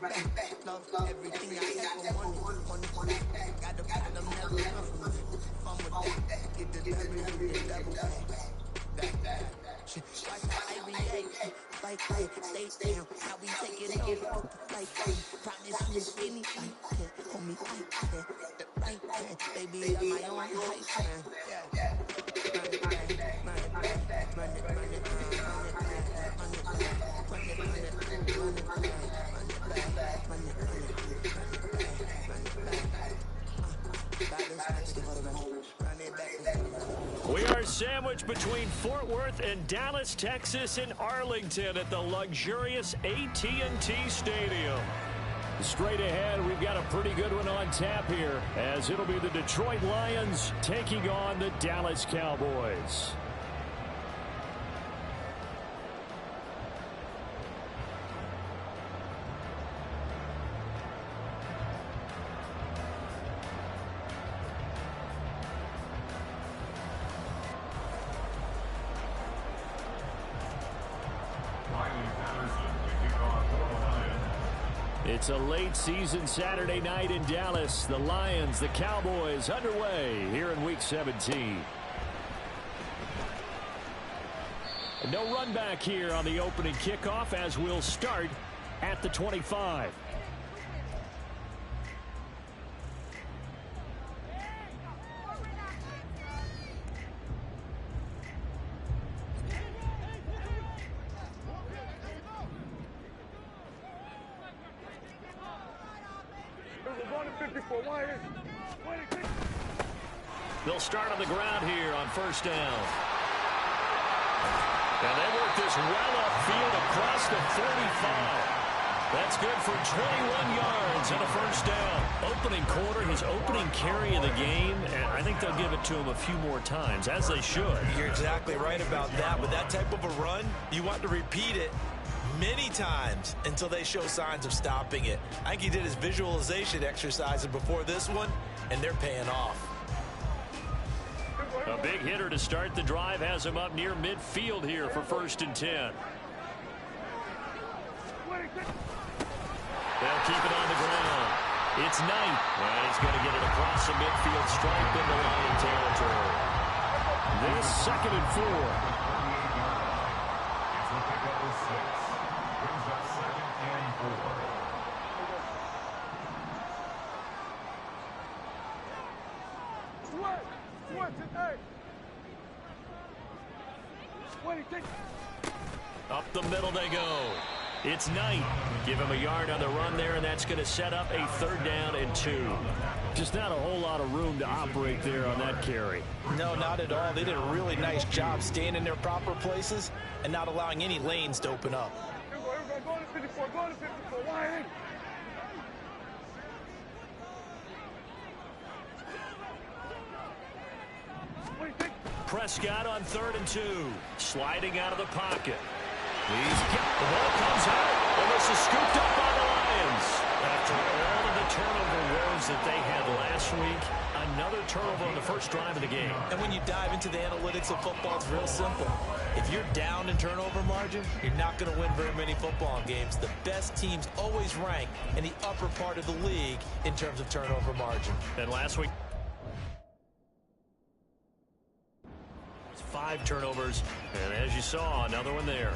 back. Love everything I ever wanted. Got the platinum, never run from it. Fun with that. Get the W, double back. Watch how I react. Like that, stay down. Now we taking over. Like that. Promise you anything. Hold me like that. The right hand. Baby, I'm my own hype man. Run it back. Run it back. Run it back. Run it back. Run it back. Run it back. Run it back. Run it back. Run it back. We are sandwiched between Fort Worth and Dallas, Texas, and Arlington at the luxurious AT&T Stadium. Straight ahead, we've got a pretty good one on tap here, as it'll be the Detroit Lions taking on the Dallas Cowboys. It's a late season Saturday night in Dallas. The Lions, the Cowboys underway here in Week 17. No run back here on the opening kickoff as we'll start at the 25. They'll start on the ground here on first down. And they work this well upfield across the 45. That's good for 21 yards and a first down. Opening quarter, his opening carry of the game, and I think they'll give it to him a few more times, as they should. You're exactly right about that. With that type of a run, you want to repeat it many times until they show signs of stopping it. I think he did his visualization exercises before this one, and they're paying off. A big hitter to start the drive has him up near midfield here for 1st and 10. They'll keep it on the ground. It's Knight. And he's going to get it across the midfield stripe into Lion territory. This 2nd and 4. Up the middle they go. It's Knight. Give him a yard on the run there, and that's going to set up a 3rd down and 2. Just not a whole lot of room to operate there on that carry. No, not at all. They did a really nice job staying in their proper places and not allowing any lanes to open up. Prescott on 3rd and 2. Sliding out of the pocket. The ball comes out, and this is scooped up by the Lions. After all of the turnover woes that they had last week, another turnover on the first drive of the game. And when you dive into the analytics of football, it's real simple. If you're down in turnover margin, you're not going to win very many football games. The best teams always rank in the upper part of the league in terms of turnover margin. And last week, 5 turnovers, and as you saw, another one there.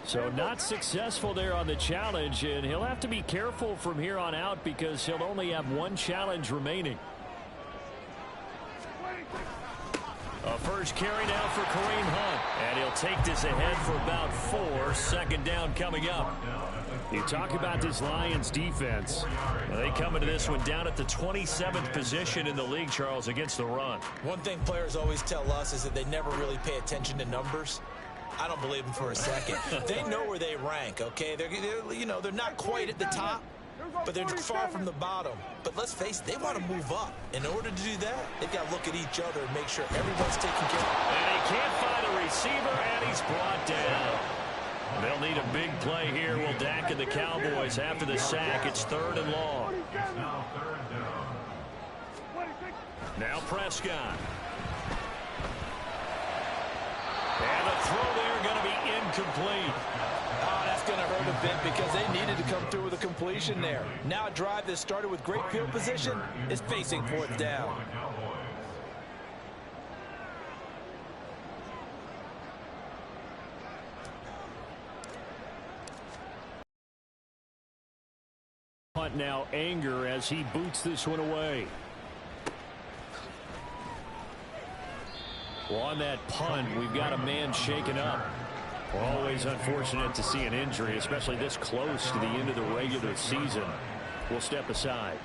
So not successful there on the challenge, and he'll have to be careful from here on out because he'll only have 1 challenge remaining. A first carry now for Kareem Hunt, and he'll take this ahead for about 4. 2nd down coming up. You talk about this Lions defense. They come into this one down at the 27th position in the league, Charles, against the run. One thing players always tell us is that they never really pay attention to numbers. I don't believe them for a second. They know where they rank, okay? They're not quite at the top, but they're far from the bottom. But let's face it, they want to move up. In order to do that, they've got to look at each other and make sure everyone's taken care of. And he can't find a receiver, and he's brought down. They'll need a big play here. Will Dak and the Cowboys after the sack. It's 3rd and long. Now Prescott. And the throw there going to be incomplete. Oh, that's going to hurt a bit because they needed to come through with a completion there. Now a drive that started with great field position is facing fourth down. Punt now anger as he boots this one away. Well, on that punt, we've got a man shaken up. Always unfortunate to see an injury, especially this close to the end of the regular season. We'll step aside.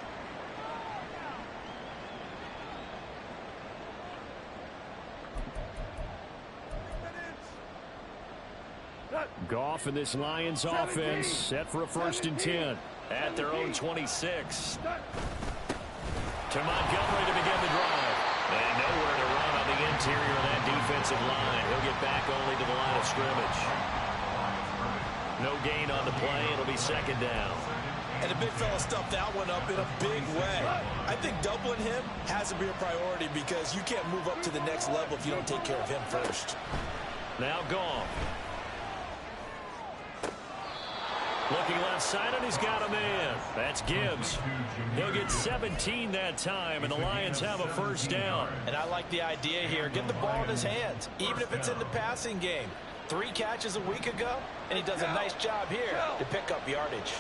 Goff and this Lions offense set for a 1st and 10 at their own 26. To Montgomery to begin the drive. And nowhere to run on the interior of that defensive line. He'll get back only to the line of scrimmage. No gain on the play. It'll be 2nd down. And the big fella stuffed that one up in a big way. I think doubling him has to be a priority because you can't move up to the next level if you don't take care of him first. Now Goff. Looking left side, and he's got a man. That's Gibbs. He'll get 17 that time, and the Lions have a 1st down. And I like the idea here. Get the ball in his hands, even if it's in the passing game. 3 catches a week ago, and he does a nice job here to pick up yardage.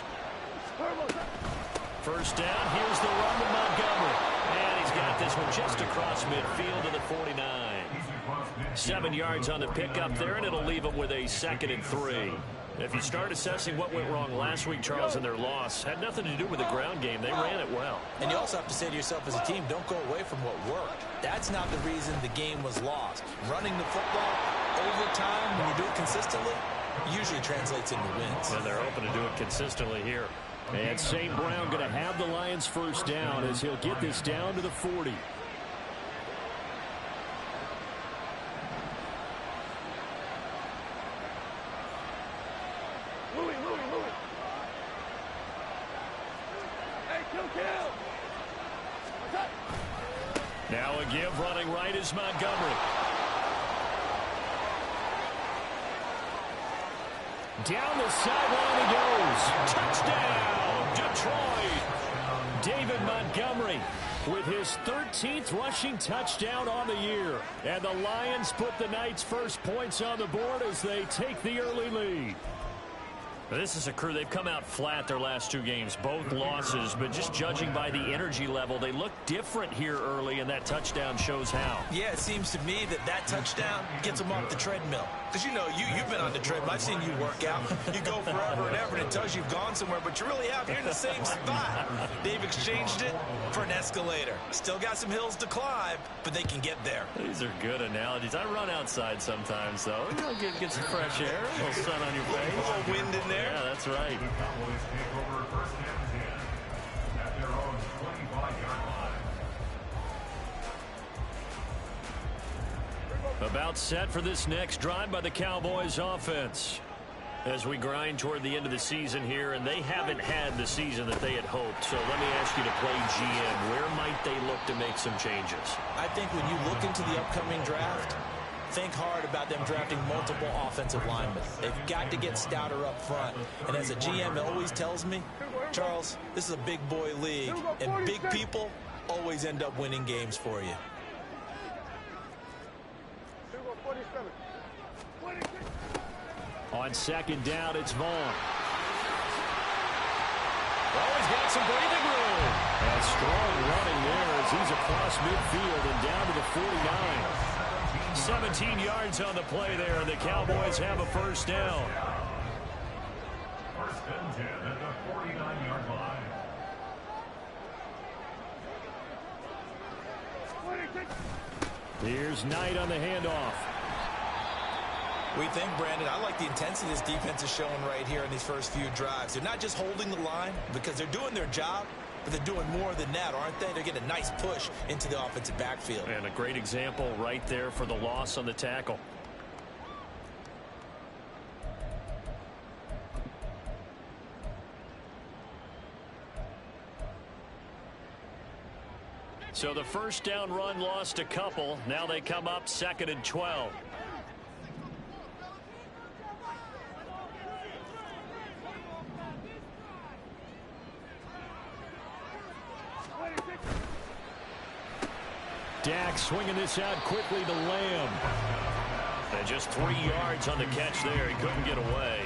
1st down. Here's the run to Montgomery. And he's got this one just across midfield to the 49. 7 yards on the pickup there, and it'll leave him with a 2nd and 3. If you start assessing what went wrong last week, Charles, in their loss, had nothing to do with the ground game. They ran it well. And you also have to say to yourself as a team, don't go away from what worked. That's not the reason the game was lost. Running the football over time, when you do it consistently, usually translates into wins. And they're hoping to do it consistently here. And St. Brown going to have the Lions 1st down as he'll get this down to the 40. Now a give running right is Montgomery. Down the sideline he goes. Touchdown, Detroit. David Montgomery with his 13th rushing touchdown on the year. And the Lions put the night's first points on the board as they take the early lead. This is a crew. They've come out flat their last 2 games, both losses, but just judging by the energy level, they look different here early, and that touchdown shows how. Yeah, it seems to me that touchdown gets them off the treadmill. Because, you know, you've been on the treadmill. I've seen you work out. You go forever and ever, and it tells you've gone somewhere, but you really have. You're in the same spot. They've exchanged it for an escalator. Still got some hills to climb, but they can get there. These are good analogies. I run outside sometimes, though. You know, get some fresh air, a little sun on your face. A little wind in there. Yeah, that's right. About set for this next drive by the Cowboys offense. As we grind toward the end of the season here, and they haven't had the season that they had hoped. So let me ask you to play GM. Where might they look to make some changes? I think when you look into the upcoming draft, think hard about them drafting multiple offensive linemen. They've got to get stouter up front. And as a GM always tells me, Charles, this is a big boy league, and big people always end up winning games for you. On 2nd down, it's Vaughn. Oh, he's got some breathing room. And strong running there as he's across midfield and down to the 49. 17 yards on the play there, and the Cowboys have a 1st down. 1st and 10 at the 49-yard line. Here's Knight on the handoff. We think, Brandon, I like the intensity this defense is showing right here in these first few drives. They're not just holding the line because they're doing their job, but they're doing more than that, aren't they? They're getting a nice push into the offensive backfield. And a great example right there for the loss on the tackle. So the first down run lost a couple. Now they come up 2nd and 12. Dak swinging this out quickly to Lamb. And just 3 yards on the catch there. He couldn't get away.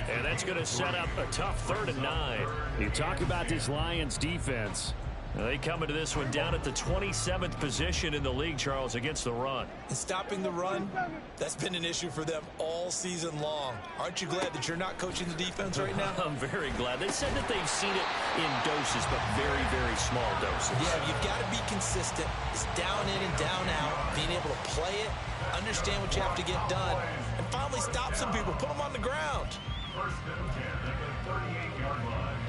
And that's going to set up a tough 3rd and 9. You talk about this Lions defense. They come into this one down at the 27th position in the league, Charles, against the run. And stopping the run, that's been an issue for them all season long. Aren't you glad that you're not coaching the defense right now? I'm very glad. They said that they've seen it in doses, but very, very small doses. Yeah, you've got to be consistent. It's down in and down out, being able to play it, understand what you have to get done, and finally stop some people, put them on the ground. First and 10 at the 38-yard line.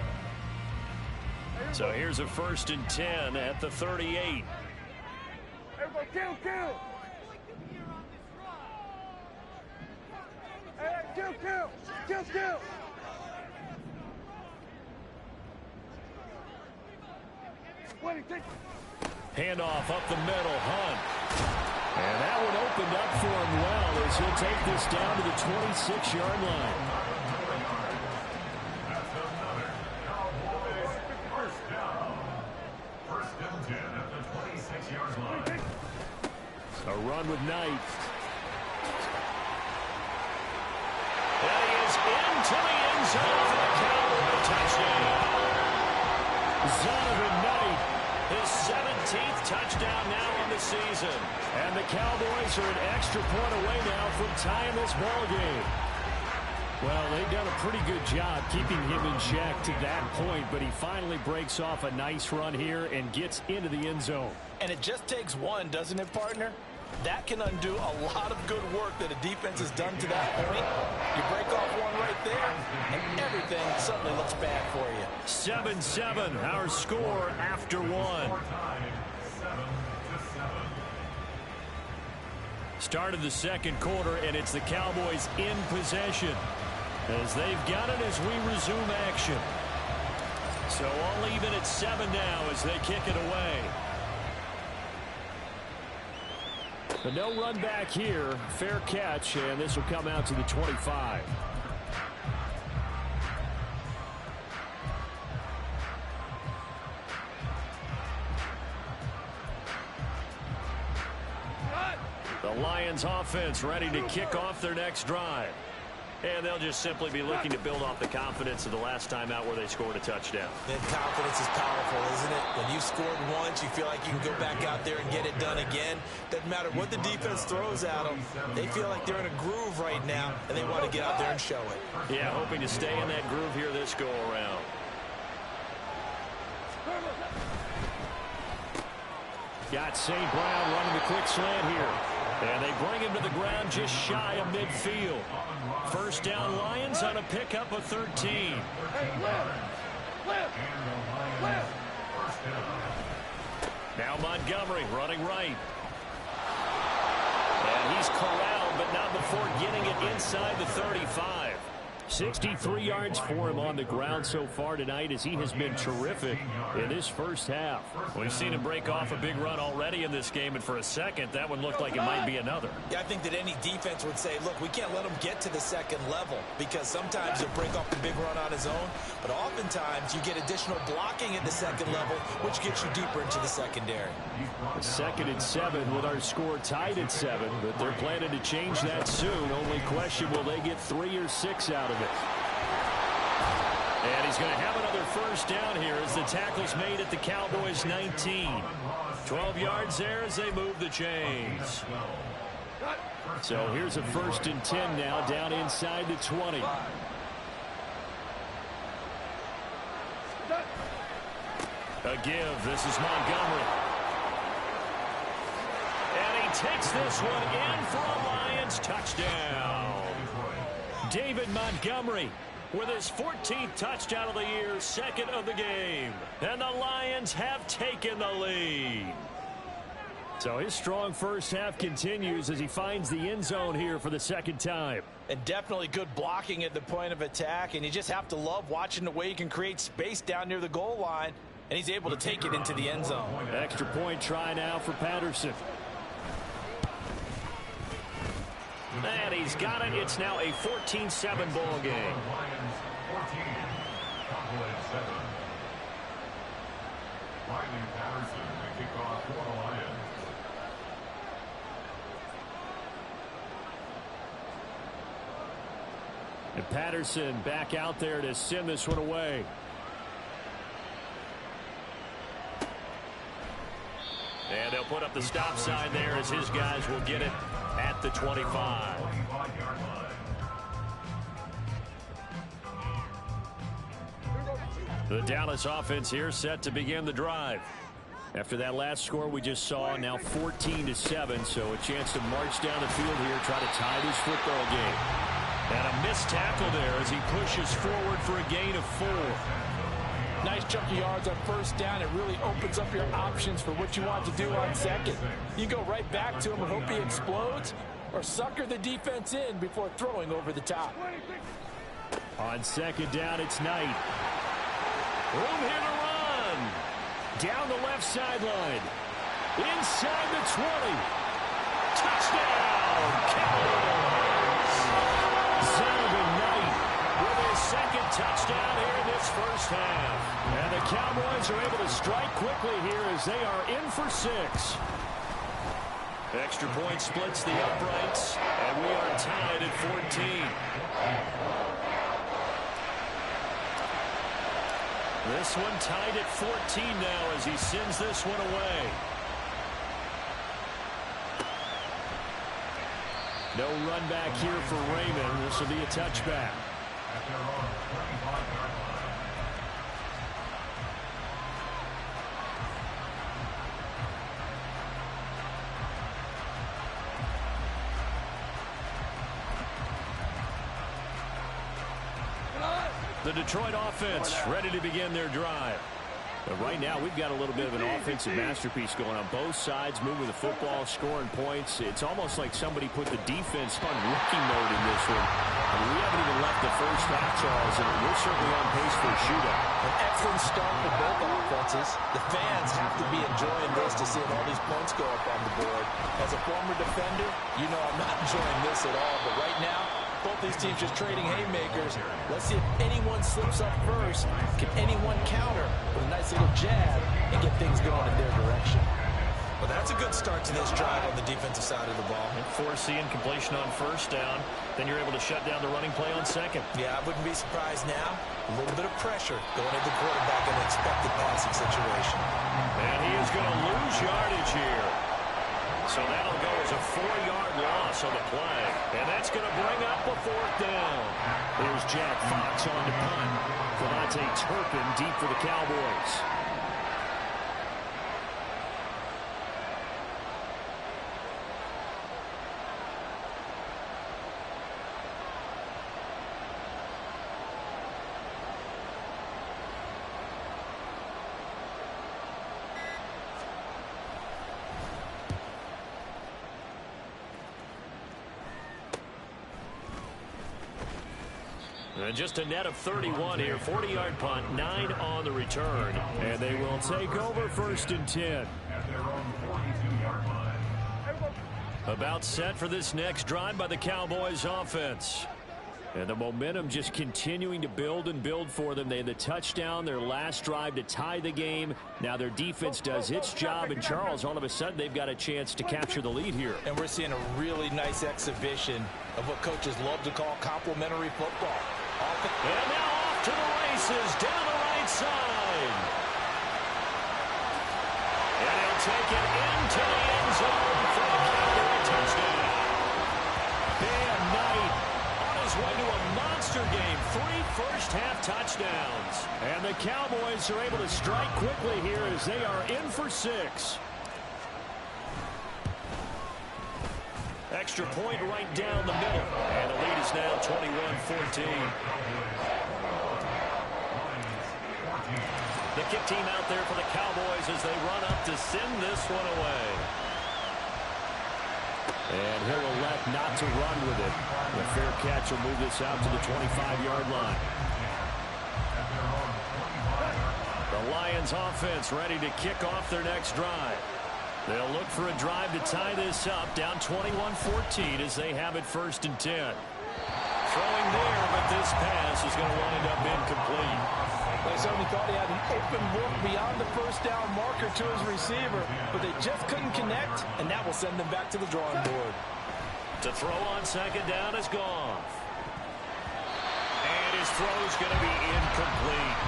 So here's a 1st and 10 at the 38. Everybody kill! Hey, kill! Handoff up the middle, Hunt. And that one opened up for him well as he'll take this down to the 26-yard line. A run with Knight. And he is into the end zone for the Cowboy touchdown. Zonovan Knight, his 17th touchdown now on the season. And the Cowboys are an extra point away now from tying this ball game. Well, they've done a pretty good job keeping him in check to that point, but he finally breaks off a nice run here and gets into the end zone. And it just takes one, doesn't it, partner? That can undo a lot of good work that a defense has done to that point. You break off one right there, and everything suddenly looks bad for you. 7-7, our score after one. Start of the second quarter, and it's the Cowboys in possession as they've got it as we resume action. So all even at 7 now as they kick it away. But no run back here. Fair catch, and this will come out to the 25. The Lions offense ready to kick off their next drive. And they'll just simply be looking to build off the confidence of the last time out where they scored a touchdown. And confidence is powerful, isn't it? When you scored once, you feel like you can go back out there and get it done again. Doesn't matter what the defense throws at them. They feel like they're in a groove right now, and they want to get out there and show it. Yeah, hoping to stay in that groove here this go-around. Got St. Brown running the quick slant here. And they bring him to the ground just shy of midfield. First down Lions on a pickup of 13. Now Montgomery running right. And he's corralled, but not before getting it inside the 35. 63 yards for him on the ground so far tonight as he has been terrific in this first half. We've seen him break off a big run already in this game, and for a second, that one looked like it might be another. Yeah, I think that any defense would say, look, we can't let him get to the second level because sometimes he'll break off a big run on his own, but oftentimes you get additional blocking at the second level, which gets you deeper into the secondary. 2nd and 7 with our score tied at 7, but they're planning to change that soon. Only question, will they get 3 or 6 out of it? And he's going to have another first down here as the tackle's made at the Cowboys' 19. 12 yards there as they move the chains. So here's a 1st and 10 now down inside the 20. A give. This is Montgomery. And he takes this one in for a Lions touchdown. David Montgomery with his 14th touchdown of the year, 2nd of the game. And the Lions have taken the lead. So his strong first half continues as he finds the end zone here for the 2nd time. And definitely good blocking at the point of attack, and you just have to love watching the way you can create space down near the goal line. and he's able to take it into the end zone. Extra point try now for Patterson. And he's got it. It's now a 14-7 ball game. Lions 14, Cowboys 7. Riley Patterson to kick off for the Lions. And Patterson back out there to send this one away. And they'll put up the stop sign there as his guys will get it at the 25. 25-yard line. The Dallas offense here set to begin the drive. After that last score we just saw, now 14-7, so a chance to march down the field here, try to tie this football game. And a missed tackle there as he pushes forward for a gain of 4. Nice chunk of yards on first down. It really opens up your options for what you want to do on second. You go right back to him and hope he explodes, or sucker the defense in before throwing over the top. On second down, it's Knight. Room here to run. Down the left sideline. Inside the 20. Touchdown, Cowboys! Zonovan Knight with his second touchdown here in this first half. And the Cowboys are able to strike quickly here as they are in for 6. Extra point splits the uprights, and we are tied at 14. This one tied at 14 now as he sends this one away. No run back here for Raymond. This will be a touchback. At their own 25-yard line. The Detroit offense ready to begin their drive. But right now, we've got a little bit of an offensive masterpiece going on both sides, moving the football, scoring points. It's almost like somebody put the defense on rookie mode in this one. I mean, we haven't even left the first half, Charles, and we're certainly on pace for a shootout. An excellent start for both offenses. The fans have to be enjoying this to see all these points go up on the board. As a former defender, you know I'm not enjoying this at all. But right now, both these teams just trading haymakers. Let's see if anyone slips up first. Can anyone counter with a nice little jab and get things going in their direction? Well, that's a good start to this drive on the defensive side of the ball. And force the incompletion on first down. Then you're able to shut down the running play on second. Yeah, I wouldn't be surprised now. A little bit of pressure going at the quarterback in an expected passing situation. And he is going to lose yardage here. So that'll go as a 4-yard loss on the play. And that's going to bring up a 4th down. Here's Jack Fox on to punt. Devontae Turpin deep for the Cowboys. And just a net of 31 here. 40-yard punt, 9 on the return. And they will take over 1st and 10. At their own 42-yard line. About set for this next drive by the Cowboys offense. And the momentum just continuing to build and build for them. They had the touchdown, their last drive to tie the game. Now their defense does its job. And Charles, all of a sudden, they've got a chance to capture the lead here. And we're seeing a really nice exhibition of what coaches love to call complementary football. And now off to the races down the right side. And he'll take it into the end zone for the Cowboy touchdown. Dan Knight on his way to a monster game. 3 first-half touchdowns. And the Cowboys are able to strike quickly here as they are in for 6. Extra point right down the middle. And the lead is now 21-14. The kick team out there for the Cowboys as they run up to send this one away. And he'll elect not to run with it. The fair catch will move this out to the 25-yard line. The Lions offense ready to kick off their next drive. They'll look for a drive to tie this up, down 21-14 as they have it 1st and 10. Throwing there, but this pass is going to wind up incomplete. They certainly thought he had an open look beyond the first down marker to his receiver, but they just couldn't connect, and that will send them back to the drawing board. To throw on 2nd down is Goff. And his throw is going to be incomplete.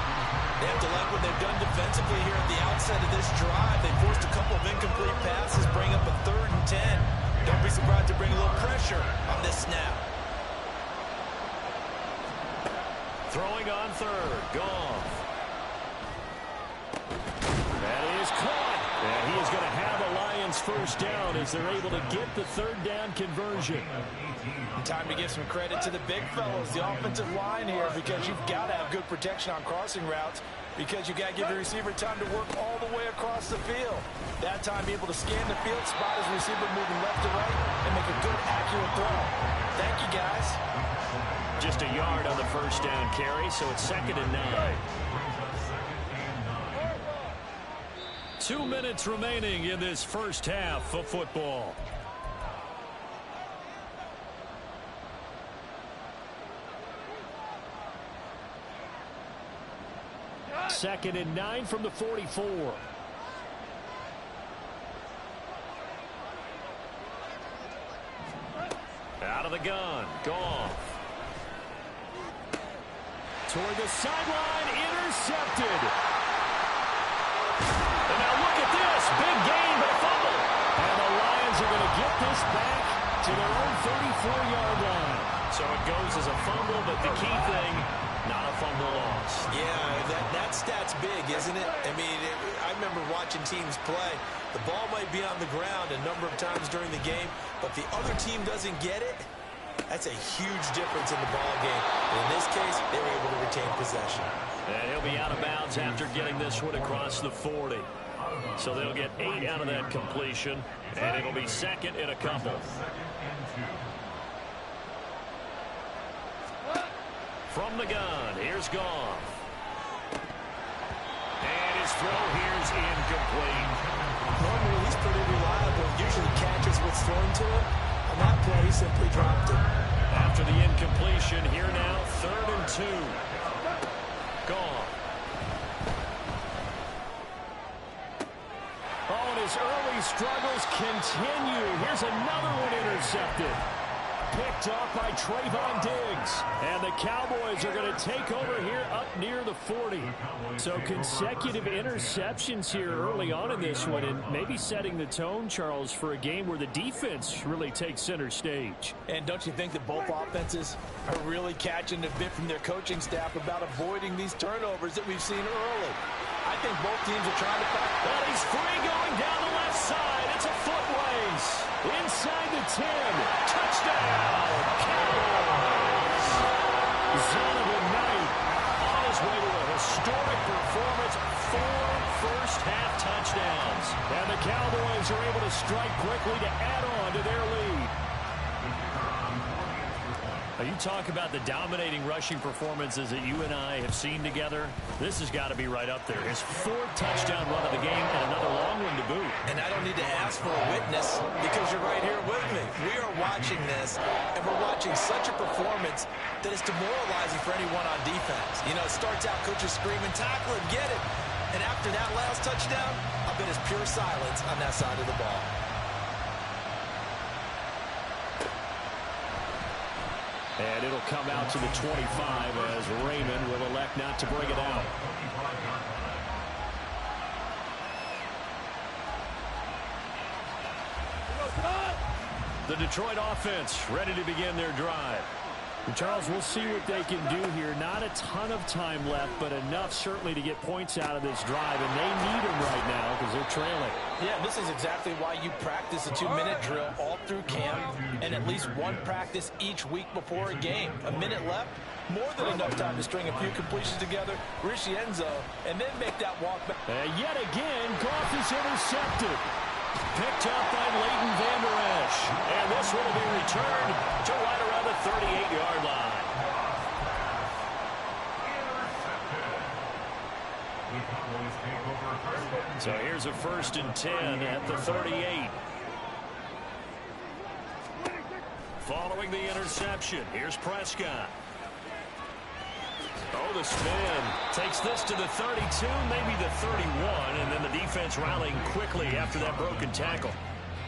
They have to like what they've done defensively here at the outset of this drive. They forced a couple of incomplete passes, bring up a 3rd and 10. Don't be surprised to bring a little pressure on this snap. Throwing on 3rd, Goff. That is caught. And he is going to have a Lions 1st down as they're able to get the 3rd down conversion. Time to give some credit to the big fellows, the offensive line here, because you've got to have good protection on crossing routes, because you've got to give the receiver time to work all the way across the field. That time, be able to scan the field, spot his receiver moving left to right, and make a good, accurate throw. Thank you, guys. Just a yard on the 1st down carry, so it's 2nd and 9. 2 minutes remaining in this first half of football. Second and 9 from the 44. Out of the gun. Goff. Toward the sideline. Intercepted. And now look at this. Big gain, but a fumble. And the Lions are going to get this back to their own 34-yard line. So it goes as a fumble, but the key thing, not a fumble loss. Yeah, that stat's big, isn't it? I mean, I remember watching teams play. The ball might be on the ground a number of times during the game, but the other team doesn't get it. That's a huge difference in the ball game. In this case, they were able to retain possession. And he'll be out of bounds after getting this one across the 40. So they'll get 8 out of that completion, and it'll be 2nd and a couple. From the gun, here's Goff. And his throw here's incomplete. Normally, he's pretty reliable. Usually catches what's thrown to him. On that play, he simply dropped it. After the incompletion, here now, 3rd and 2. Goff. Oh, and his early struggles continue. Here's another one intercepted. Picked off by Trayvon Diggs. And the Cowboys are going to take over here up near the 40. So consecutive interceptions here early on in this one, and maybe setting the tone, Charles, for a game where the defense really takes center stage. And don't you think that both offenses are really catching a bit from their coaching staff about avoiding these turnovers that we've seen early? I think both teams are trying to fight. Well, he's free going down the left side. It's a foot race. Inside the 10. Touchdown. Cowboys. Zonovan Knight on his way to a historic performance. 4 first-half touchdowns. And the Cowboys are able to strike quickly to add on to their lead. Now, you talk about the dominating rushing performances that you and I have seen together. This has got to be right up there. His 4th touchdown run of the game and another long one to boot. And I don't need to ask for a witness because you're right here with me. We are watching this, and we're watching such a performance that is demoralizing for anyone on defense. You know, it starts out coaches screaming, tackle him, get it. And after that last touchdown, I bet it's pure silence on that side of the ball. And it'll come out to the 25 as Raymond will elect not to bring it out. The Detroit offense ready to begin their drive. And Charles, we'll see what they can do here. Not a ton of time left, but enough certainly to get points out of this drive. And they need them right now because they're trailing. Yeah, this is exactly why you practice a 2-minute drill all through camp and at least one practice each week before a game. A minute left, more than enough time to string a few completions together, reach the end zone, and then make that walk back. Yet again, Goff is intercepted. Picked up by Leighton Vander Esch. And this one will be returned to right around the 38-yard line. So here's a 1st and 10 at the 38. Following the interception, here's Prescott. Oh, the spin. Takes this to the 32, maybe the 31, and then the defense rallying quickly after that broken tackle.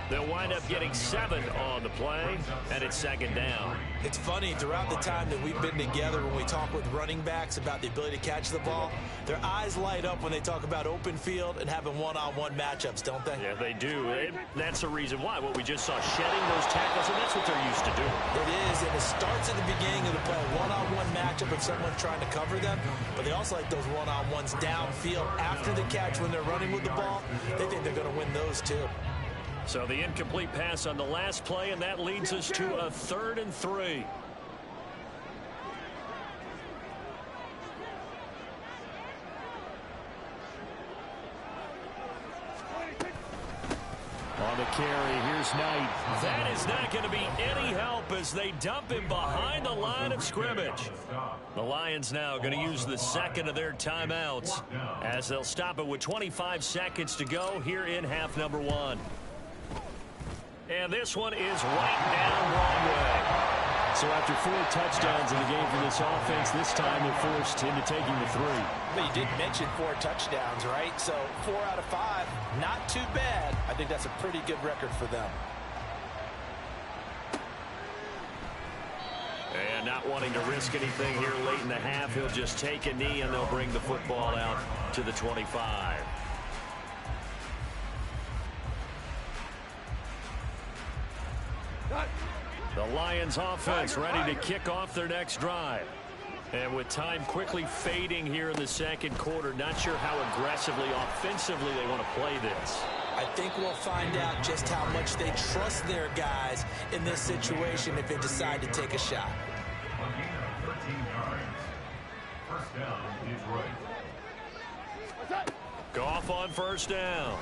They'll wind up getting 7 on the play, and it's 2nd down. It's funny, throughout the time that we've been together, when we talk with running backs about the ability to catch the ball, their eyes light up when they talk about open field and having one-on-one matchups, don't they? Yeah, they do. That's the reason why. What we just saw, shedding those tackles, and that's what they're used to doing. It is, and it starts at the beginning of the play, one-on-one matchup if someone's trying to cover them, but they also like those one-on-ones downfield after the catch when they're running with the ball. They think they're going to win those, too. So the incomplete pass on the last play, and that leads us to a 3rd and 3. On the carry, here's Knight. That is not going to be any help as they dump him behind the line of scrimmage. The Lions now going to use the 2nd of their timeouts as they'll stop it with 25 seconds to go here in half number 1. And this one is right down Broadway. So after 4 touchdowns in the game for this offense, this time they're forced into taking the 3. But you did mention 4 touchdowns, right? So 4 out of 5, not too bad. I think that's a pretty good record for them. And not wanting to risk anything here late in the half, he'll just take a knee and they'll bring the football out to the 25. The Lions offense ready to kick off their next drive. And with time quickly fading here in the 2nd quarter, not sure how aggressively, offensively they want to play this. I think we'll find out just how much they trust their guys in this situation if they decide to take a shot. A gain of 13 yards. First down is right. Goff on 1st down.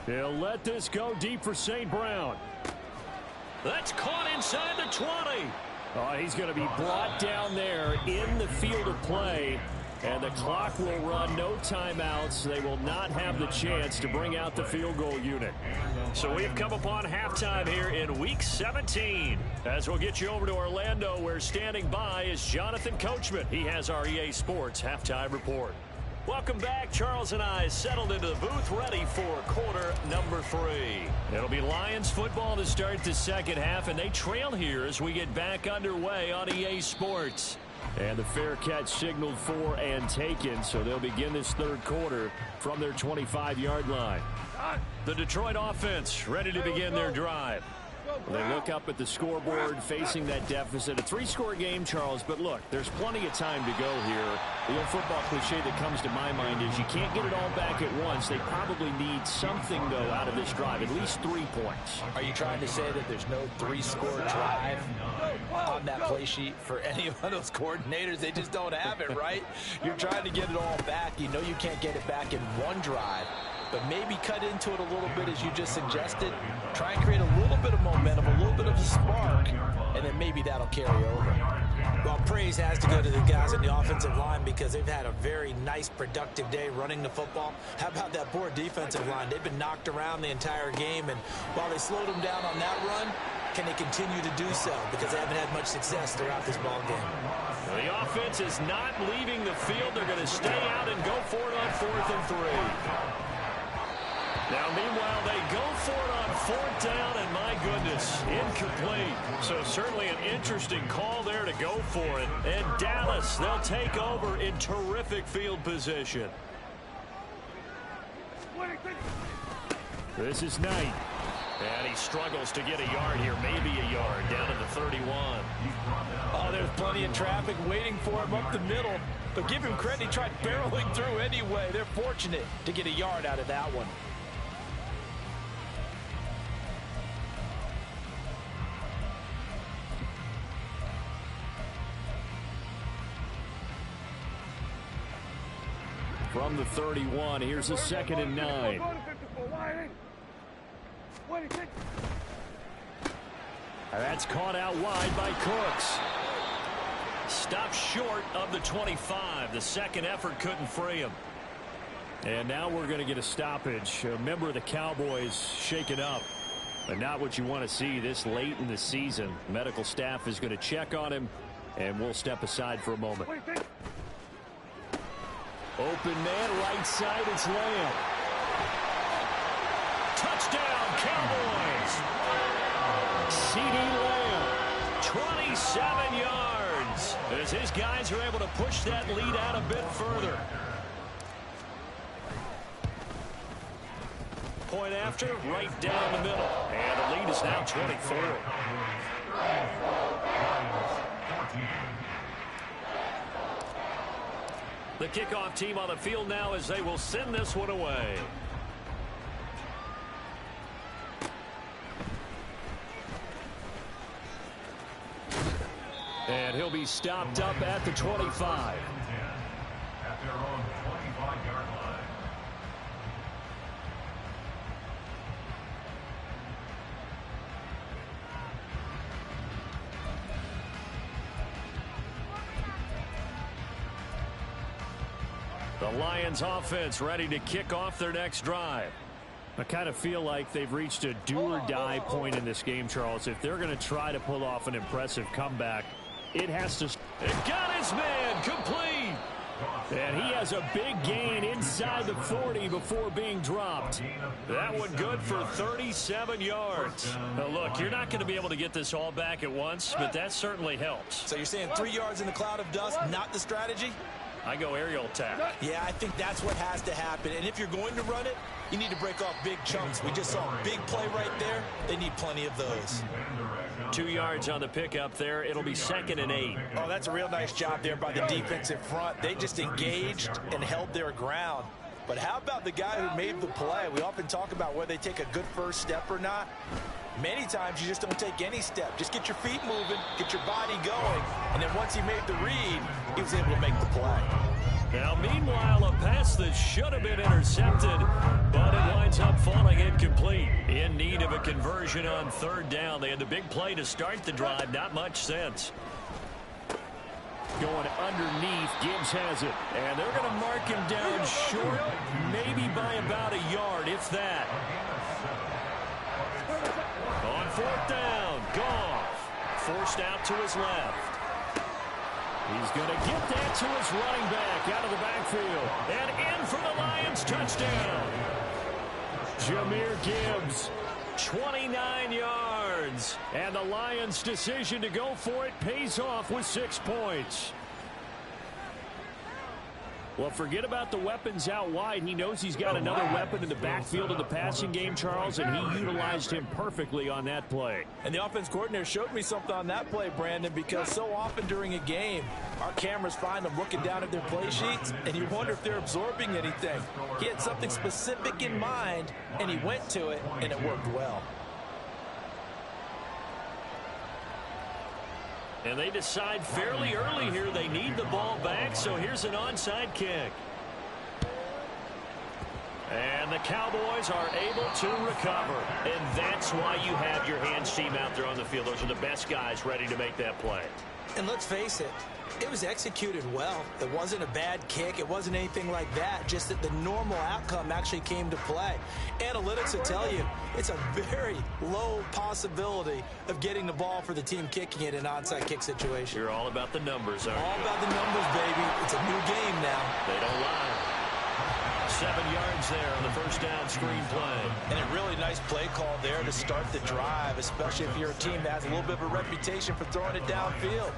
They'll let this go deep for St. Brown. That's caught inside the 20. Oh, he's going to be brought down there in the field of play. And the clock will run, no timeouts. They will not have the chance to bring out the field goal unit. So we've come upon halftime here in Week 17. As we'll get you over to Orlando, where standing by is Jonathan Coachman. He has our EA Sports Halftime Report. Welcome back. Charles and I settled into the booth ready for quarter number 3. It'll be Lions football to start the 2nd half, and they trail here as we get back underway on EA Sports. And the fair catch signaled for and taken, so they'll begin this 3rd quarter from their 25-yard line. The Detroit offense ready to begin their drive. They look up at the scoreboard facing that deficit. A 3-score game, Charles, but look, there's plenty of time to go here. The old football cliche that comes to my mind is you can't get it all back at once. They probably need something, though, out of this drive, at least 3 points. Are you trying to say that there's no 3-score drive on that play sheet for any of those coordinators? They just don't have it, right? You're trying to get it all back. You know you can't get it back in one drive. But maybe cut into it a little bit, as you just suggested. Try and create a little bit of momentum, a little bit of a spark, and then maybe that'll carry over. Well, praise has to go to the guys on the offensive line because they've had a very nice, productive day running the football. How about that poor defensive line? They've been knocked around the entire game, and while they slowed them down on that run, can they continue to do so? Because they haven't had much success throughout this ball game. The offense is not leaving the field. They're going to stay out and go for it on 4th and 3. Now, meanwhile, they go for it on 4th down, and my goodness, incomplete. So certainly an interesting call there to go for it. And Dallas, they'll take over in terrific field position. This is Knight. And he struggles to get a yard here, maybe a yard, down to the 31. Oh, there's plenty of traffic waiting for him up the middle. But give him credit, he tried barreling through anyway. They're fortunate to get a yard out of that one. From the 31, here's a 2nd and 9. That's caught out wide by Cooks. Stopped short of the 25. The second effort couldn't free him. And now we're going to get a stoppage. A member of the Cowboys shaken up. But not what you want to see this late in the season. Medical staff is going to check on him, and we'll step aside for a moment. Open man, right side, it's Lamb. Touchdown, Cowboys! CeeDee Lamb, 27 yards, as his guys are able to push that lead out a bit further. Point after, right down the middle. And the lead is now 24. The kickoff team on the field now as they will send this one away. And he'll be stopped up at the 25. At their own 25-yard line. The Lions offense ready to kick off their next drive. I kind of feel like they've reached a do-or-die point in this game, Charles. If they're going to try to pull off an impressive comeback, it has to... It got his man complete! And he has a big gain inside the 40 before being dropped. That one good for 37 yards. Now, look, you're not going to be able to get this all back at once, but that certainly helps. So you're saying 3 yards in the cloud of dust, not the strategy? I go aerial attack. Yeah, I think that's what has to happen. And if you're going to run it, you need to break off big chunks. We just saw a big play right there. They need plenty of those. 2 yards on the pickup there. It'll be 2nd and 8. Oh, that's a real nice job there by the defensive front. They just engaged and held their ground. But how about the guy who made the play? We often talk about whether they take a good first step or not. Many times you just don't take any step. Just get your feet moving, get your body going, and then once he made the read, he was able to make the play. Now, meanwhile, a pass that should have been intercepted, but it winds up falling incomplete. In need of a conversion on 3rd down. They had the big play to start the drive. Not much sense. Going underneath, Gibbs has it. And they're going to mark him down short, maybe by about a yard, if that. On 4th down, Goff forced out to his left. He's going to get that to his running back out of the backfield. And in for the Lions touchdown. Jahmyr Gibbs, 29 yards. And the Lions' decision to go for it pays off with 6 points. Well, forget about the weapons out wide. He knows he's got another weapon in the backfield of the passing game, Charles, and he utilized him perfectly on that play. And the offense coordinator showed me something on that play, Brandon, because so often during a game, our cameras find them looking down at their play sheets, and you wonder if they're absorbing anything. He had something specific in mind, and he went to it, and it worked well. And they decide fairly early here they need the ball back, so here's an onside kick. And the Cowboys are able to recover. And that's why you have your hands team out there on the field. Those are the best guys ready to make that play. And let's face it, it was executed well. It wasn't a bad kick. It wasn't anything like that. Just that the normal outcome actually came to play. Analytics will tell you it's a very low possibility of getting the ball for the team kicking it in an onside kick situation. You're all about the numbers, aren't you? All about the numbers, baby. It's a new game now. They don't lie. 7 yards there on the first down screen play. And a really nice play call there to start the drive, especially if you're a team that has a little bit of a reputation for throwing it downfield.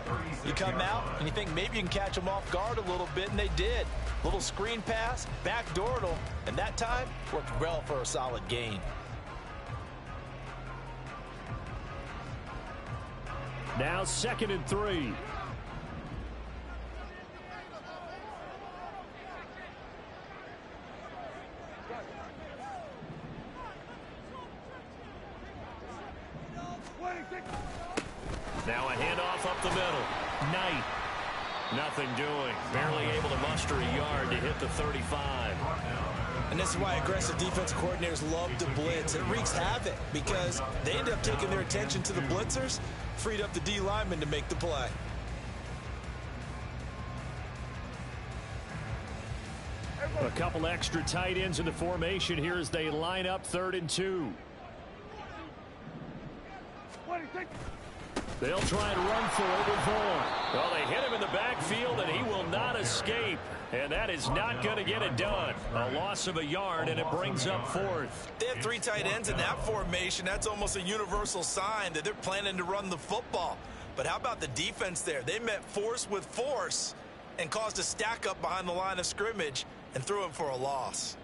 You come out and you think maybe you can catch them off guard a little bit, and they did. Little screen pass, backdoored them, and that time worked well for a solid gain. Now 2nd and 3. Now a handoff up the middle. Knight. Nothing doing. Barely able to muster a yard to hit the 35. And this is why aggressive defense coordinators love to blitz. It wreaks havoc because they end up taking their attention to the blitzers, freed up the D lineman to make the play. A couple extra tight ends in the formation here as they line up 3rd and 2. They'll try and run for it with Vaughn. Well, they hit him in the backfield, and he will not escape. And that is not going to get it done. A loss of a yard, and it brings up 4th. They have 3 tight ends in that formation. That's almost a universal sign that they're planning to run the football. But how about the defense there? They met force with force and caused a stack up behind the line of scrimmage and threw him for a loss.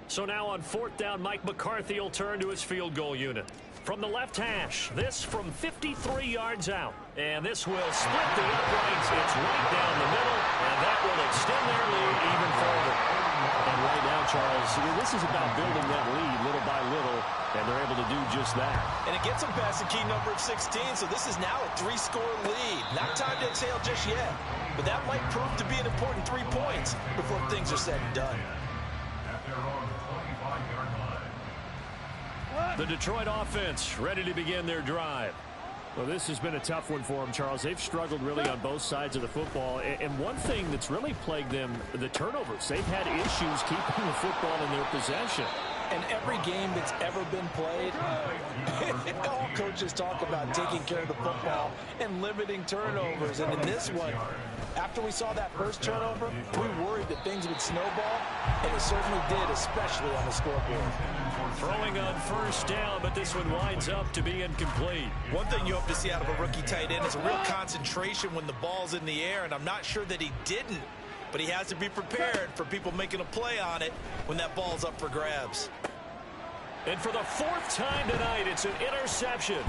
So now on 4th down, Mike McCarthy will turn to his field goal unit. From the left hash, this from 53 yards out. And this will split the uprights. It's right down the middle, and that will extend their lead even further. And right now, Charles, this is about building that lead little by little, and they're able to do just that. And it gets them past the key number of 16, so this is now a 3-score lead. Not time to exhale just yet, but that might prove to be an important 3 points before things are said and done. At their own 25-yard line. The Detroit offense ready to begin their drive. Well, this has been a tough one for them, Charles. They've struggled really on both sides of the football. And one thing that's really plagued them, the turnovers. They've had issues keeping the football in their possession. And every game that's ever been played, all coaches talk about taking care of the football and limiting turnovers. And in this one, after we saw that first turnover, we worried that things would snowball, and it certainly did, especially on the scoreboard. Throwing on 1st down, but this one winds up to be incomplete. One thing you hope to see out of a rookie tight end is a real concentration when the ball's in the air, and I'm not sure that he didn't, but he has to be prepared for people making a play on it when that ball's up for grabs. And for the 4th time tonight, it's an interception.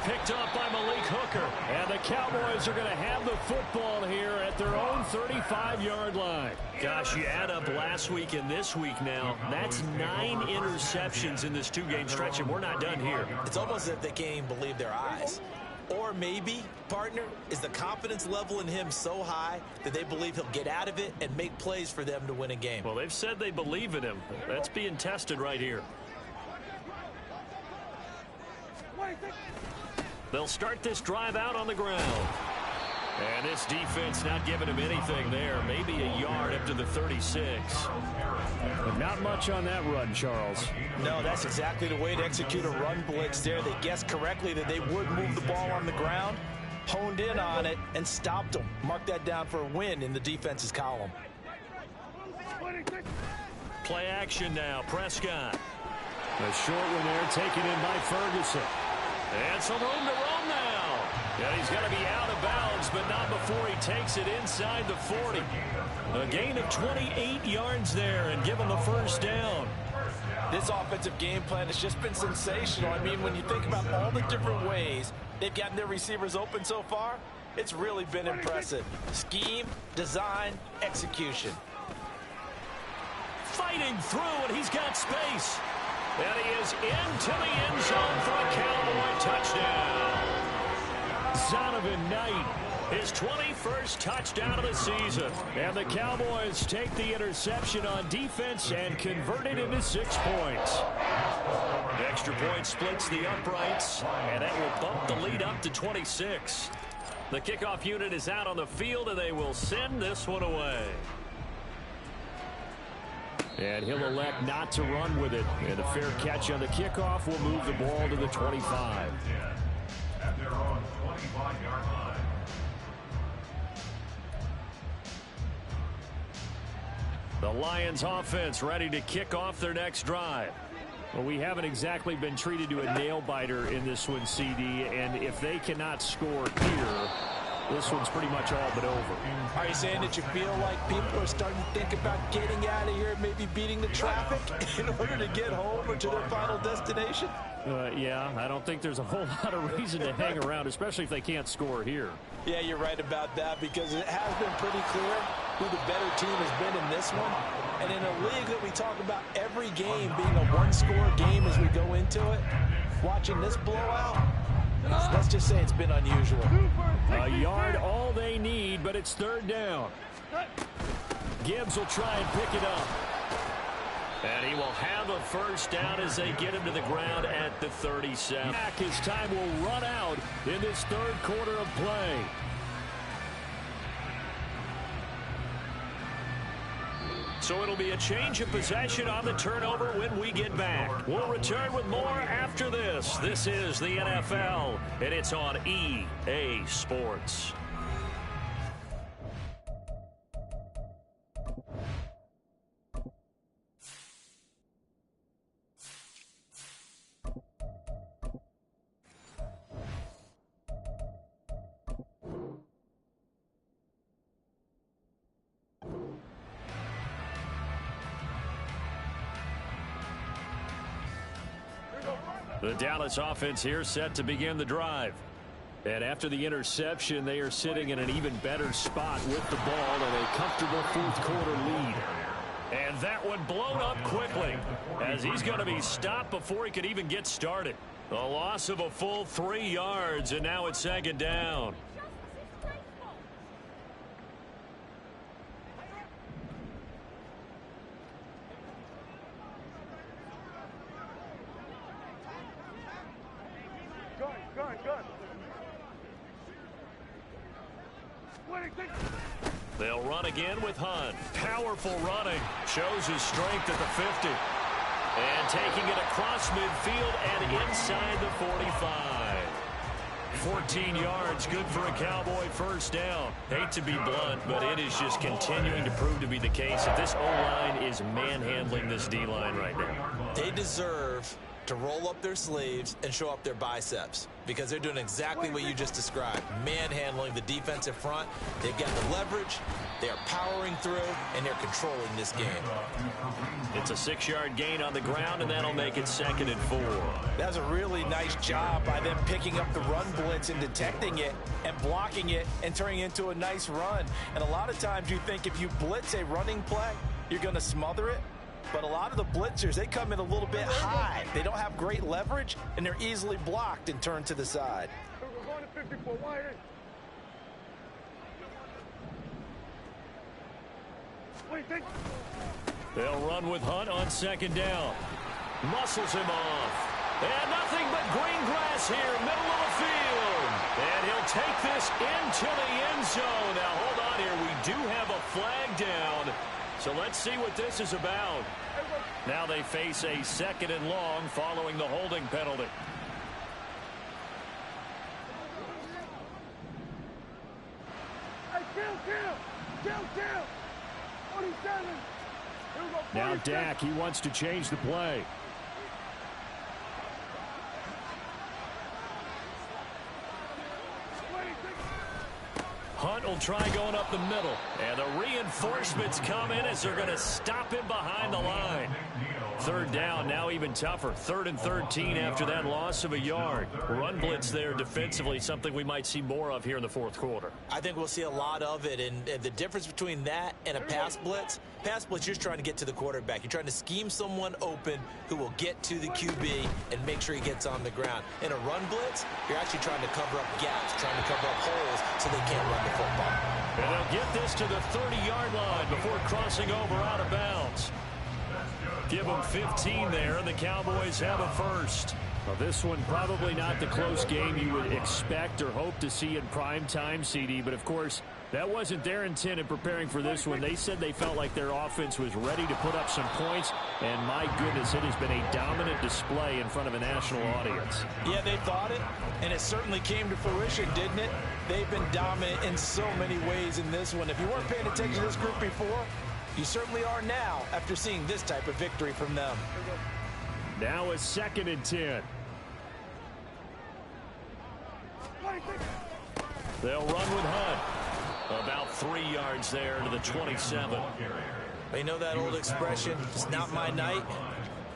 Picked up by Malik Hooker. And the Cowboys are going to have the football here at their own 35-yard line. Gosh, you add up last week and this week now. That's 9 interceptions in this 2-game stretch, and we're not done here. It's almost as if they can't even believe their eyes. Or maybe, partner, is the confidence level in him so high that they believe he'll get out of it and make plays for them to win a game. Well, they've said they believe in him. That's being tested right here. They'll start this drive out on the ground. And this defense not giving him anything there. Maybe a yard up to the 36. But not much on that run, Charles. No, that's exactly the way to execute a run blitz there. They guessed correctly that they would move the ball on the ground, honed in on it, and stopped them. Mark that down for a win in the defense's column. Play action now. Prescott. A short one there taken in by Ferguson. And some room to run now. Yeah, he's got to be out of bounds, but not before he takes it inside the 40. A gain of 28 yards there and give him the 1st down. This offensive game plan has just been sensational. I mean, when you think about all the different ways they've gotten their receivers open so far, it's really been impressive. Scheme, design, execution. Fighting through, and he's got space. And he is into the end zone for a Cowboy touchdown. Zonovan Knight, his 21st touchdown of the season. And the Cowboys take the interception on defense and convert it into 6 points. The extra point splits the uprights, and that will bump the lead up to 26. The kickoff unit is out on the field, and they will send this one away. And he'll elect not to run with it. And a fair catch on the kickoff will move the ball to the 25. At their own 25-yard line. The Lions offense ready to kick off their next drive. Well, we haven't exactly been treated to a nail-biter in this one, CD. And if they cannot score here, this one's pretty much all but over. Are you saying that you feel like people are starting to think about getting out of here and maybe beating the traffic in order to get home or to their final destination? Yeah, I don't think there's a whole lot of reason to hang around, especially if they can't score here. Yeah, you're right about that, because it has been pretty clear who the better team has been in this one. And in a league that we talk about every game being a one-score game as we go into it, watching this blowout, let's just say it's been unusual. A yard all they need, but it's 3rd down. Gibbs will try and pick it up. And he will have a 1st down as they get him to the ground at the 37. Back, his time will run out in this 3rd quarter of play. So it'll be a change of possession on the turnover when we get back. We'll return with more after this. This is the NFL, and it's on EA Sports. The Dallas offense here set to begin the drive. And after the interception, they are sitting in an even better spot with the ball and a comfortable fourth-quarter lead. And that one blown up quickly as he's going to be stopped before he could even get started. A loss of a full 3 yards, and now it's second down. They'll run again with Hunt. Powerful running. Shows his strength at the 50. And taking it across midfield and inside the 45. 14 yards, good for a Cowboy first down. Hate to be blunt, but it is just continuing to prove to be the case that this O-line is manhandling this D-line right now. They deserve to roll up their sleeves and show up their biceps because they're doing exactly what you just described, manhandling the defensive front. They've got the leverage, they're powering through, and they're controlling this game. It's a 6-yard gain on the ground, and that'll make it 2nd and 4. That was a really nice job by them picking up the run blitz and detecting it and blocking it and turning it into a nice run. And a lot of times you think if you blitz a running play, you're going to smother it. But a lot of the blitzers, they come in a little bit high. They don't have great leverage, and they're easily blocked and turned to the side. We're going to 54 wide. What do you think? They'll run with Hunt on 2nd down. Muscles him off. And nothing but green grass here, middle of the field. And he'll take this into the end zone. Now, hold on here. We do have a flag down. So let's see what this is about. Now they face a 2nd and long following the holding penalty. Hey, kill. 47. Now Dak, he wants to change the play. Hunt will try going up the middle. And the reinforcements come in as they're going to stop him behind the line. 3rd down, now even tougher. 3rd and 13 after that loss of a yard. Run blitz there defensively, something we might see more of here in the 4th quarter. I think we'll see a lot of it, and the difference between that and a pass blitz, you're just trying to get to the quarterback. You're trying to scheme someone open who will get to the QB and make sure he gets on the ground. In a run blitz, you're actually trying to cover up gaps, trying to cover up holes so they can't run the football. And they'll get this to the 30-yard line before crossing over out of bounds. Give them 15 there, and the Cowboys have a first. Well, this one probably not the close game you would expect or hope to see in prime time, CD, but of course, that wasn't their intent in preparing for this one. They said they felt like their offense was ready to put up some points, and my goodness, it has been a dominant display in front of a national audience. Yeah, they thought it, and it certainly came to fruition, didn't it? They've been dominant in so many ways in this one. If you weren't paying attention to this group before, you certainly are now after seeing this type of victory from them. Now a 2nd and 10. They'll run with Hunt. About 3 yards there to the 27. You know that old expression, it's not my night?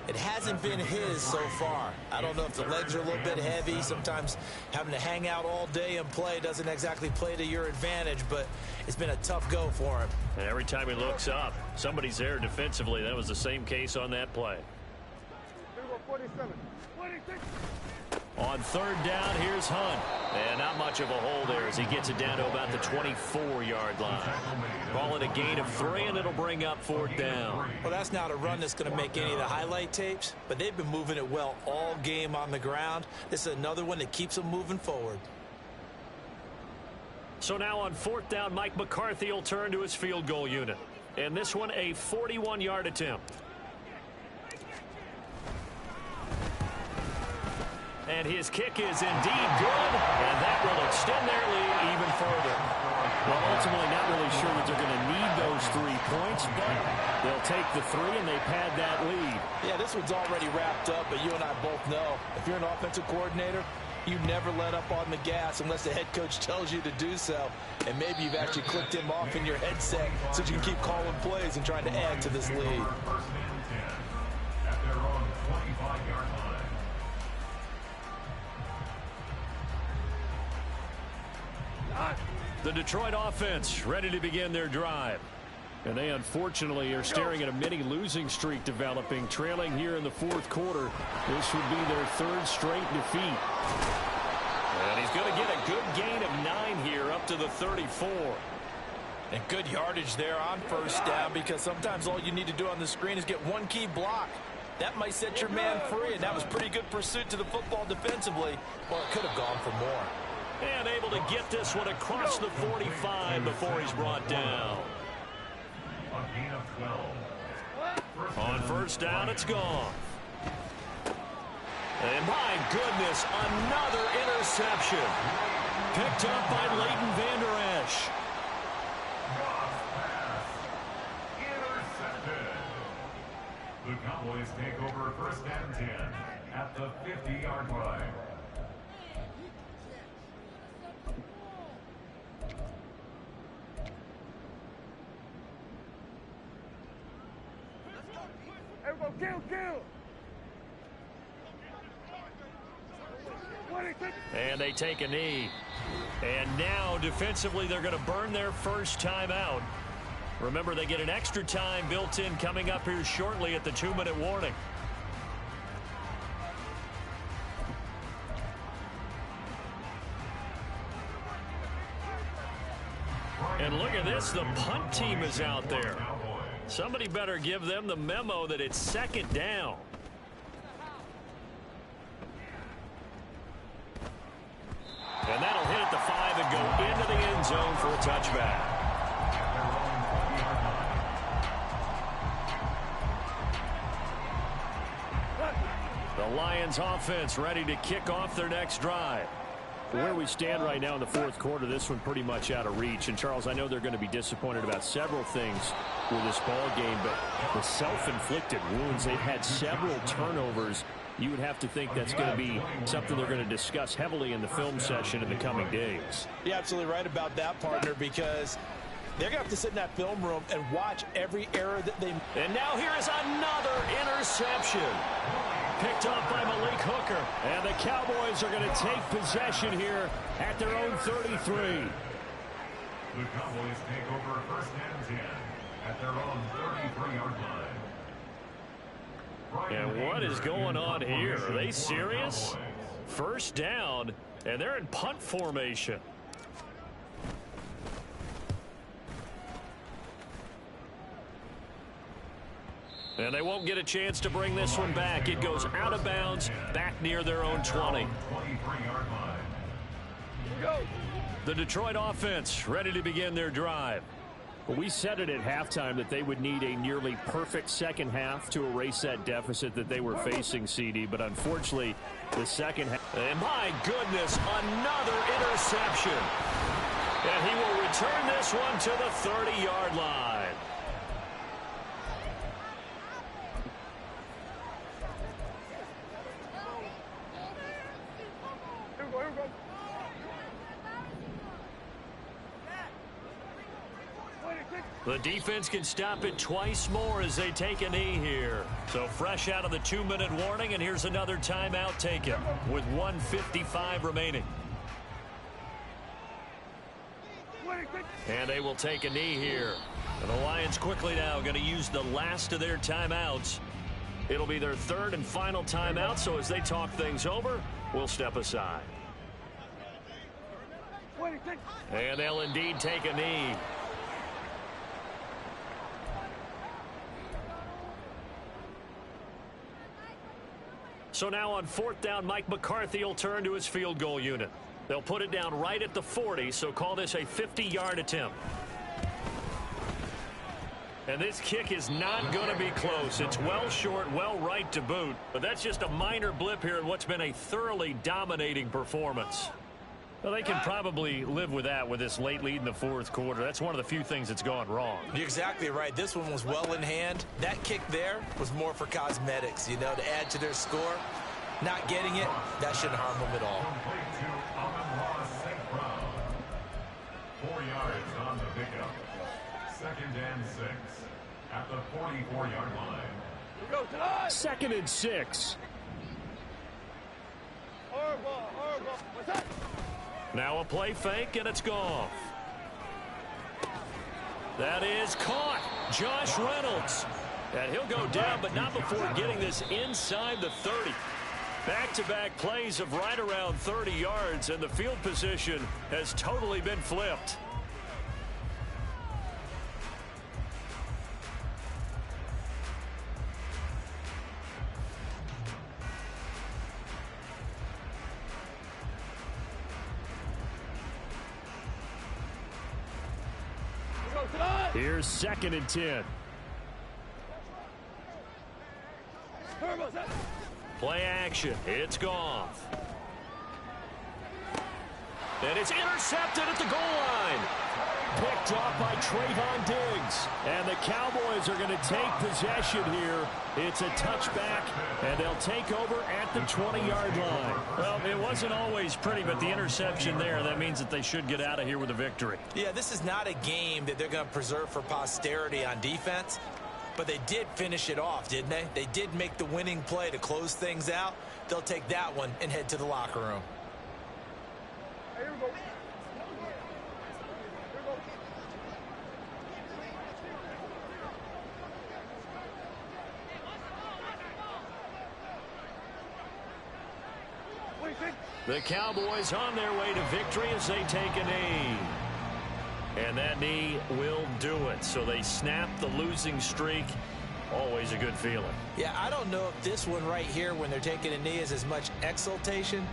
It hasn't been his so far. I don't know if the legs are a little bit heavy. Sometimes having to hang out all day and play doesn't exactly play to your advantage, but it's been a tough go for him. And every time he looks up, somebody's there defensively. That was the same case on that play. 47. 26. On 3rd down, here's Hunt. And not much of a hole there as he gets it down to about the 24-yard line. Ball in a gain of 3, and it'll bring up 4th down. Well, that's not a run that's going to make any of the highlight tapes, but they've been moving it well all game on the ground. This is another one that keeps them moving forward. So now on 4th down, Mike McCarthy will turn to his field goal unit. And this one a 41-yard attempt. And his kick is indeed good, and that will extend their lead even further. Well, ultimately not really sure that they're going to need those 3 points, but they'll take the 3 and they pad that lead. Yeah, this one's already wrapped up, but you and I both know if you're an offensive coordinator, you never let up on the gas unless the head coach tells you to do so. And maybe you've actually clicked him off in your headset so you can keep calling plays and trying to add to this lead. First and 10 at their own 25-yard line. The Detroit offense ready to begin their drive. And they unfortunately are staring at a mini losing streak developing, trailing here in the 4th quarter. This would be their 3rd straight defeat. And he's going to get a good gain of 9 here up to the 34. And good yardage there on first down, because sometimes all you need to do on the screen is get one key block. That might set your man free, and that was pretty good pursuit to the football defensively. Or it could have gone for more. And able to get this one across the 45 before he's brought down. A gain of 12. On first down, it's gone. And my goodness, another interception. Picked up by Leighton Vander Esch. Intercepted. The Cowboys take over first and 10 at the 50-yard line. Kill. And they take a knee. And now defensively they're going to burn their first timeout. Remember, they get an extra time built in coming up here shortly at the 2-minute warning. And look at this, the punt team is out there. Somebody better give them the memo that it's 2nd down. And that'll hit at the 5 and go into the end zone for a touchback. The Lions offense ready to kick off their next drive. Where we stand right now in the 4th quarter, this one pretty much out of reach. And, Charles, I know they're going to be disappointed about several things with this ball game, but the self-inflicted wounds, they've had several turnovers. You would have to think that's going to be something they're going to discuss heavily in the film session in the coming days. You're absolutely right about that, partner, because they're going to have to sit in that film room and watch every error that they... And now here is another interception. Picked up by Malik Hooker. And the Cowboys are going to take possession here at their own 33. The Cowboys take over first and 10 at their own 33-yard line. And what is going on here? Are they serious? First down, and they're in punt formation. And they won't get a chance to bring this one back. It goes out of bounds, back near their own 20. The Detroit offense ready to begin their drive. Well, we said it at halftime that they would need a nearly perfect second half to erase that deficit that they were facing, CD. But unfortunately, the second half... And my goodness, another interception. And he will return this one to the 30-yard line. The defense can stop it twice more as they take a knee here. So fresh out of the 2-minute warning, and here's another timeout taken with 1:55 remaining. And they will take a knee here. And the Lions quickly now going to use the last of their timeouts. It'll be their 3rd and final timeout, so as they talk things over, we'll step aside. And they'll indeed take a knee. So now on 4th down, Mike McCarthy will turn to his field goal unit. They'll put it down right at the 40, so call this a 50-yard attempt. And this kick is not going to be close. It's well short, well right to boot. But that's just a minor blip here in what's been a thoroughly dominating performance. Well, they can probably live with that with this late lead in the fourth quarter. That's one of the few things that's gone wrong. You're exactly right. This one was well in hand. That kick there was more for cosmetics, you know, to add to their score. Not getting it, that shouldn't harm them at all. 4 yards on the pickup. 2nd and 6 at the 44-yard line. 2nd and 6. Now a play fake, and it's gone. That is caught. Josh Reynolds. And he'll go down, but not before getting this inside the 30. Back-to-back plays of right around 30 yards, and the field position has totally been flipped. Here's 2nd and 10. Play action. It's gone. And it's intercepted at the goal line. Picked off by Trayvon Diggs. And the Cowboys are going to take possession here. It's a touchback, and they'll take over at the 20-yard line. Well, it wasn't always pretty, but the interception there, that means that they should get out of here with a victory. Yeah, this is not a game that they're going to preserve for posterity on defense, but they did finish it off, didn't they? They did make the winning play to close things out. They'll take that one and head to the locker room. Here we go. The Cowboys on their way to victory as they take a knee. And that knee will do it. So they snap the losing streak. Always a good feeling. Yeah, I don't know if this one right here when they're taking a knee is as much exultation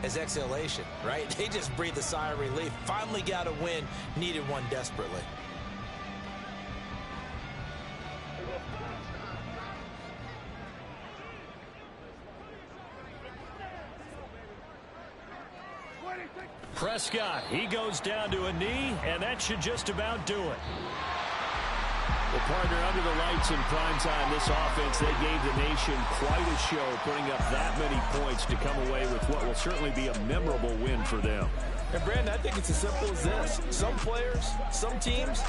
as exhalation, right? They just breathe a sigh of relief. Finally got a win. Needed one desperately. Prescott, he goes down to a knee, and that should just about do it. Well, partner, under the lights in primetime, this offense, they gave the nation quite a show, putting up that many points to come away with what will certainly be a memorable win for them. And, Brandon, I think it's as simple as this. Some players, some teams,